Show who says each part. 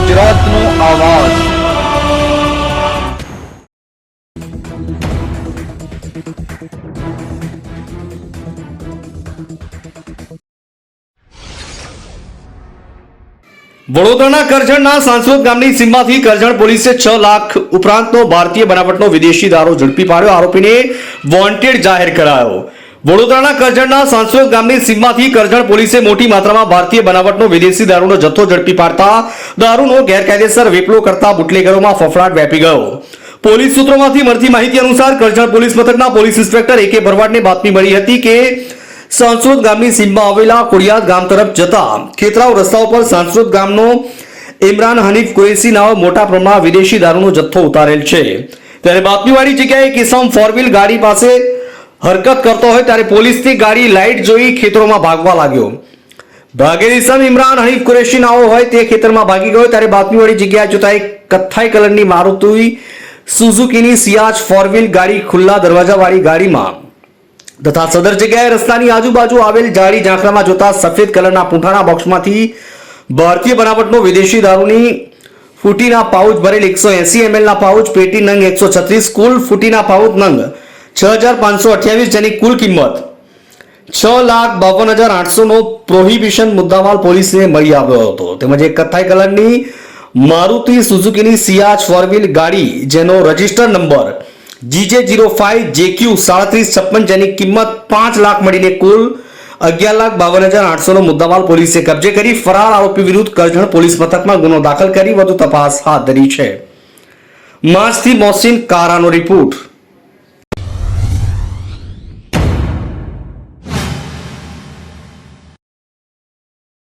Speaker 1: ગુજરાતનો આવાજ। વડોદરાના કરજણના સાંસોદ ગામની સીમમાંથી કરજણ પોલીસે 6 લાખ ઉપરાંતનો ભારતીય બનાવટનો વિદેશી દારૂ ઝડપી પાડ્યો। આરોપીને વોન્ટેડ જાહેર કરાયો। વડોદરાના કરજણના સાંસોદ ગામની સીમમાંથી કરજણ પોલીસે મોટી માત્રામાં ભારતીય બનાવટનો વિદેશી દારૂનો જથ્થો ઝડપી પાડતા દારૂનો ગેરકાયદેસર વેપલો કરતા બુટલેગરોમાં ફફડાટ વ્યાપી ગયો। પોલીસ સૂત્રોમાંથી મળતી માહિતી અનુસાર કરજણ પોલીસ મથકના પોલીસ ઇન્સ્પેક્ટર AK ભરવાડને બાતમી મળી હતી કે સાંસોદ ગામની સીમમાં આવેલા કોડિયાદ ગામ તરફ જતા ખેતરાવ રસ્તા ઉપર સાંસોદ ગામનો ઇમરાન હનીફ કુરેશી નામે મોટા પ્રમાણમાં વિદેશી દારૂનો જથ્થો ઉતારેલ છે। ત્યારે બાતમીવાળી જગ્યાએ કિસમ 4 ગાડી પાસે હરકત કરતો હોય ત્યારે પોલીસની ગાડી લાઇટ જોઈ ખેતરોમાં ભાગવા લાગ્યો। ભાગેલી ઇસમ ઇમરાન હનીફ કુરેશી નામે હોય તે ખેતરમાં ભાગી ગયો ત્યારે બાતમીવાળી જગ્યાએ જોતા એક કથ્થાઈ કલરની મારુતિ સુઝુકીની સિયાજ 4 ગાડી ખુલ્લા દરવાજાવાળી ગાડીમાં તથા સદર જગ્યાએ રસ્તાની આજુબાજુ આવેલ જાળી ઝાંખરામાં જોતા સફેદ કલરના પૂંઠાના બોક્સમાંથી ભારતીય બનાવટનો વિદેશી દારૂની ફૂટીના પાઉચ ભરેલ 180 ml ના પાઉચ પેટી નંગ 136 કુલ ફૂટીના પાઉચ નંગ 6528 જેની કુલ કિંમત 6,52,800 નો પ્રોહિબિશન મુદ્દામાલ પોલીસને મળી આવ્યો હતો। તેમજ એક કથ્થાઈ કલરની મારુતિ સુઝુકીની સિયાજ 4 ગાડી જેનો રજિસ્ટર નંબર GJ05JQ 3756 જેની કિંમત 5 લાખ મળીને કુલ 11,52,800 નો મુદ્દામાલ પોલીસે કબજે કરી ફરાર આરોપી વિરુદ્ધ કરજણ પોલીસ મથકમાં ગુનો દાખલ કરી વધુ તપાસ હાથ ધરી છે। માર્ચથી મોહસિન કારાનો રિપોર્ટ।